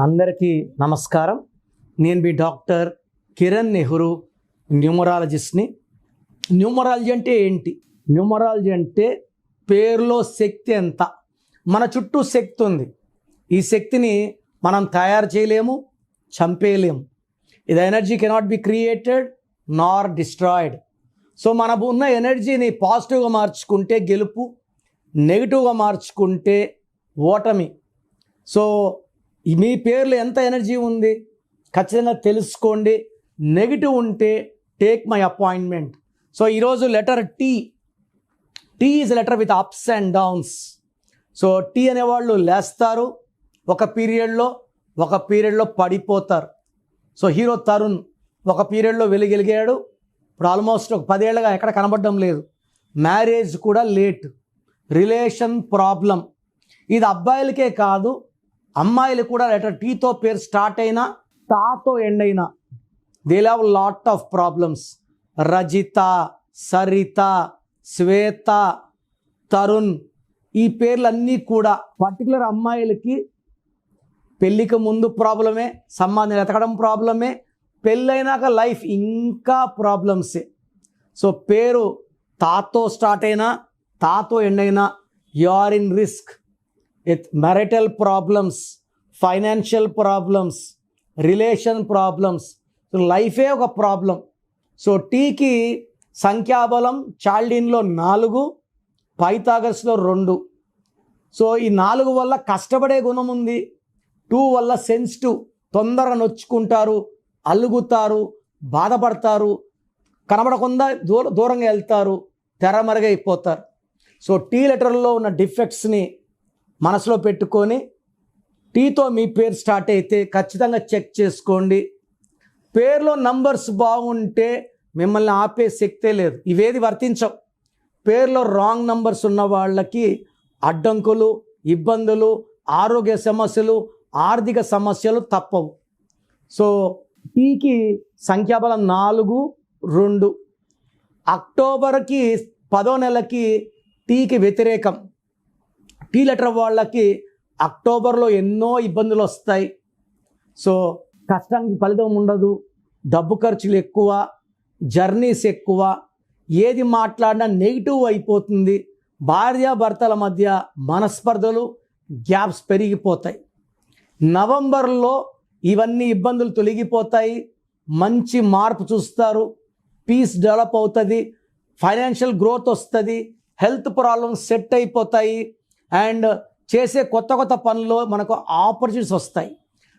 అందరికీ నమస్కారం. నేను మీ డాక్టర్ కిరణ్ నెహ్రూ, న్యూమరాలజిస్ట్ని. న్యూమరాలజీ అంటే ఏంటి? న్యూమరాలజీ అంటే పేరులో శక్తి ఎంత. మన చుట్టూ శక్తి ఉంది. ఈ శక్తిని మనం తయారు చేయలేము, చంపేయలేము. ఇది energy cannot be created Nar destroyed. So మన ఉన్న ఎనర్జీని పాజిటివ్గా మార్చుకుంటే గెలుపు, నెగిటివ్గా మార్చుకుంటే ఓటమి. సో మీ పేర్లో ఎంత ఎనర్జీ ఉంది ఖచ్చితంగా తెలుసుకోండి. నెగిటివ్ ఉంటే టేక్ మై అపాయింట్మెంట్. సో ఈరోజు letter T. T is letter with ups and downs. So T అనేవాళ్ళు లేస్తారు ఒక పీరియడ్లో పడిపోతారు. సో హీరో తరుణ్ ఒక పీరియడ్లో వెలిగెలిగాడు, ఇప్పుడు ఆల్మోస్ట్ ఒక 10 ఏళ్ళగా ఎక్కడ కనబడడం లేదు. మ్యారేజ్ కూడా లేట్, రిలేషన్ ప్రాబ్లం. ఇది అబ్బాయిలకే కాదు, అమ్మాయిలు కూడా లెటర్ టీతో పేరు స్టార్ట్ అయినా తాతో ఎండ్ అయినా they have lot of problems. Rajitha, Saritha, Shweta, Tarun, ఈ పేర్లన్నీ కూడా పర్టికులర్ అమ్మాయిలకి పెళ్ళికి ముందు ప్రాబ్లమే, సంబంధం ఎతకడం ప్రాబ్లమే, పెళ్ళైనాక లైఫ్ ఇంకా ప్రాబ్లమ్సే. సో పేరు తాతో స్టార్ట్ అయినా తాతో ఎండ్ అయినా you are in risk. Marital problems, financial problems, relation problems. So లైఫే ఒక ప్రాబ్లం. సో టీకి సంఖ్యాబలం చాల్డీన్లో 4, పైథాగరస్లో 2. సో ఈ 4 వల్ల కష్టపడే గుణం ఉంది. 2 వల్ల సెన్సిటివ్, తొందరగా నొచ్చుకుంటారు, అలుగుతారు, బాధపడతారు, కనబడకుండా దూరంగా వెళ్తారు, తెరమరుగైపోతారు. సో టీ లెటర్లో ఉన్న డిఫెక్ట్స్ని మనసులో పెట్టుకొని టీతో మీ పేరు స్టార్ట్ అయితే ఖచ్చితంగా చెక్ చేసుకోండి. పేరులో నంబర్స్ బాగుంటే మిమ్మల్ని ఆపే శక్తే లేదు. ఇవేది వర్తించవు. పేరులో రాంగ్ నంబర్స్ ఉన్న వాళ్ళకి అడ్డంకులు, ఇబ్బందులు, ఆరోగ్య సమస్యలు, ఆర్థిక సమస్యలు తప్పవు. సో టీకి సంఖ్యాబలం 4, 2. అక్టోబర్కి 10వ నెలకి టీకి వ్యతిరేకం. టీ లెటర్ వాళ్ళకి అక్టోబర్లో ఎన్నో ఇబ్బందులు వస్తాయి. సో కష్టానికి ఫలితం ఉండదు, డబ్బు ఖర్చులు ఎక్కువ, జర్నీస్ ఎక్కువ, ఏది మాట్లాడినా నెగిటివ్ అయిపోతుంది. భార్యాభర్తల మధ్య మనస్పర్ధలు, గ్యాప్స్ పెరిగిపోతాయి. నవంబర్లో ఇవన్నీ ఇబ్బందులు తొలగిపోతాయి, మంచి మార్పు చూస్తారు, పీస్ డెవలప్ అవుతుంది, ఫైనాన్షియల్ గ్రోత్ వస్తుంది, హెల్త్ ప్రాబ్లమ్స్ సెట్ అయిపోతాయి, అండ్ చేసే కొత్త పనుల్లో మనకు ఆపర్చునిటీస్ వస్తాయి.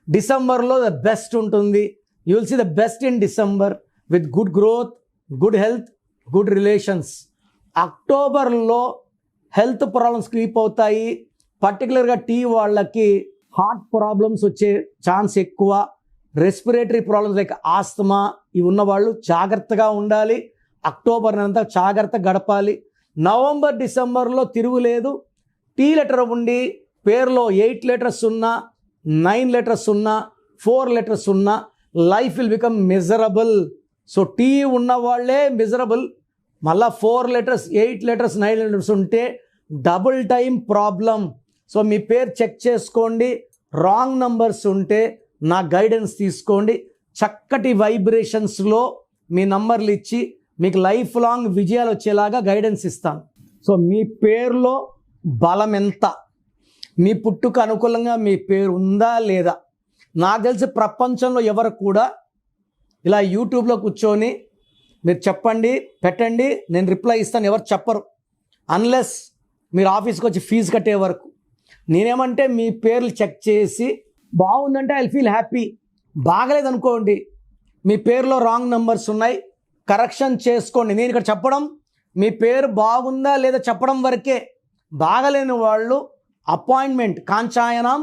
డిసెంబర్లో ద బెస్ట్ ఉంటుంది. You will see the best in December with good growth, good health, good relations. అక్టోబర్లో హెల్త్ ప్రాబ్లమ్స్ క్రీప్ అవుతాయి. పర్టికులర్గా టీ వాళ్ళకి హార్ట్ ప్రాబ్లమ్స్ వచ్చే ఛాన్స్ ఎక్కువ, రెస్పిరేటరీ ప్రాబ్లమ్స్ లైక్ ఆస్తమా ఇవి ఉన్నవాళ్ళు జాగ్రత్తగా ఉండాలి. అక్టోబర్ అంతా జాగ్రత్తగా గడపాలి. నవంబర్, డిసెంబర్లో తిరుగులేదు. టీ లెటర్ ఉండి పేరులో 8 లెటర్స్ ఉన్నా, 9 లెటర్స్ ఉన్నా, 4 లెటర్స్ ఉన్నా life will become miserable. So T ఉన్న వాళ్ళే మిజరబుల్. మళ్ళీ 4 లెటర్స్, 8 లెటర్స్, 9 లెటర్స్ ఉంటే డబుల్ టైం ప్రాబ్లం. సో మీ పేరు చెక్ చేసుకోండి. రాంగ్ నంబర్స్ ఉంటే నా గైడెన్స్ తీసుకోండి. చక్కటి వైబ్రేషన్స్లో మీ నంబర్లు ఇచ్చి మీకు లైఫ్ లాంగ్ విజయాలు వచ్చేలాగా గైడెన్స్ ఇస్తాను. సో మీ పేరులో బలం ఎంత, మీ పుట్టుకు అనుకూలంగా మీ పేరు ఉందా లేదా? నాకు తెలిసి ప్రపంచంలో ఎవరు కూడా ఇలా యూట్యూబ్లో కూర్చొని మీరు చెప్పండి, పెట్టండి, నేను రిప్లై ఇస్తాను ఎవరు చెప్పరు, అన్లెస్ మీరు ఆఫీస్కి వచ్చి ఫీజు కట్టే వరకు. నేనేమంటే మీ పేర్లు చెక్ చేసి బాగుందంటే ఐ ఫీల్ హ్యాపీ. బాగలేదనుకోండి, మీ పేరులో రాంగ్ నంబర్స్ ఉన్నాయి, కరెక్షన్ చేసుకోండి. నేను ఇక్కడ చెప్పడం మీ పేరు బాగుందా లేదా చెప్పడం వరకే. బాగలేని వాళ్ళు అపాయింట్మెంట్, కాంచాయనం,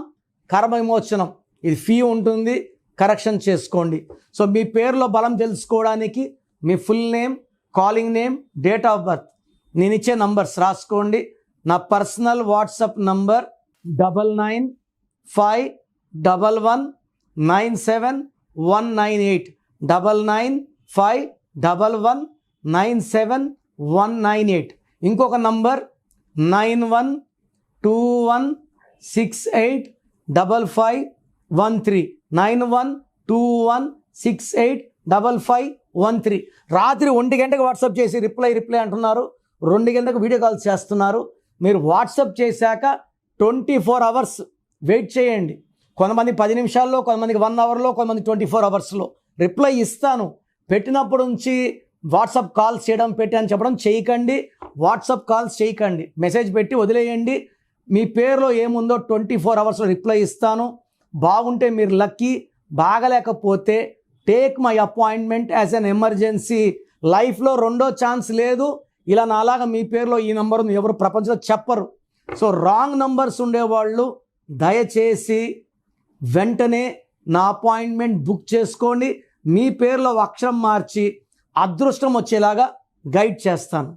కర్మ విమోచనం, ఇది ఫీ ఉంటుంది, కరెక్షన్ చేసుకోండి. సో మీ పేరులో బలం తెలుసుకోవడానికి మీ full name, calling name, date of birth, నేను ఇచ్చే నంబర్స్ రాసుకోండి. నా పర్సనల్ వాట్సాప్ నంబర్ 9951197198 9951197198. ఇంకొక నంబర్ 91216855 9123 9121685513. రాత్రి 1 గంటకు వాట్సాప్ చేసి రిప్లై అంటున్నారు, 2 గంటలకు వీడియో కాల్ చేస్తున్నారు. మీరు వాట్సాప్ చేశాక 24 అవర్స్ వెయిట్ చేయండి. కొంతమంది 10 నిమిషాల్లో, కొంతమందికి 1 అవర్లో, కొంతమంది 24 అవర్స్లో రిప్లై ఇస్తాను. పెట్టినప్పుడు నుంచి వాట్సాప్ కాల్స్ చేయడం అని చెప్పడం చేయకండి. వాట్సాప్ కాల్స్ చేయకండి, మెసేజ్ పెట్టి వదిలేయండి. మీ పేరులో ఏముందో 24 అవర్స్లో రిప్లై ఇస్తాను. బాగుంటే మీరు లక్కీ, బాగలేకపోతే take my appointment as an emergency. లైఫ్లో రెండో ఛాన్స్ లేదు. ఇలా నాలాగా మీ పేరులో ఈ నంబర్ ఉంది ఎవరు ప్రపంచంలో చెప్పరు. సో రాంగ్ నంబర్స్ ఉండేవాళ్ళు దయచేసి వెంటనే నా అపాయింట్మెంట్ బుక్ చేసుకోండి. మీ పేరులో అక్షరం మార్చి అదృష్టం వచ్చేలాగా గైడ్ చేస్తాను.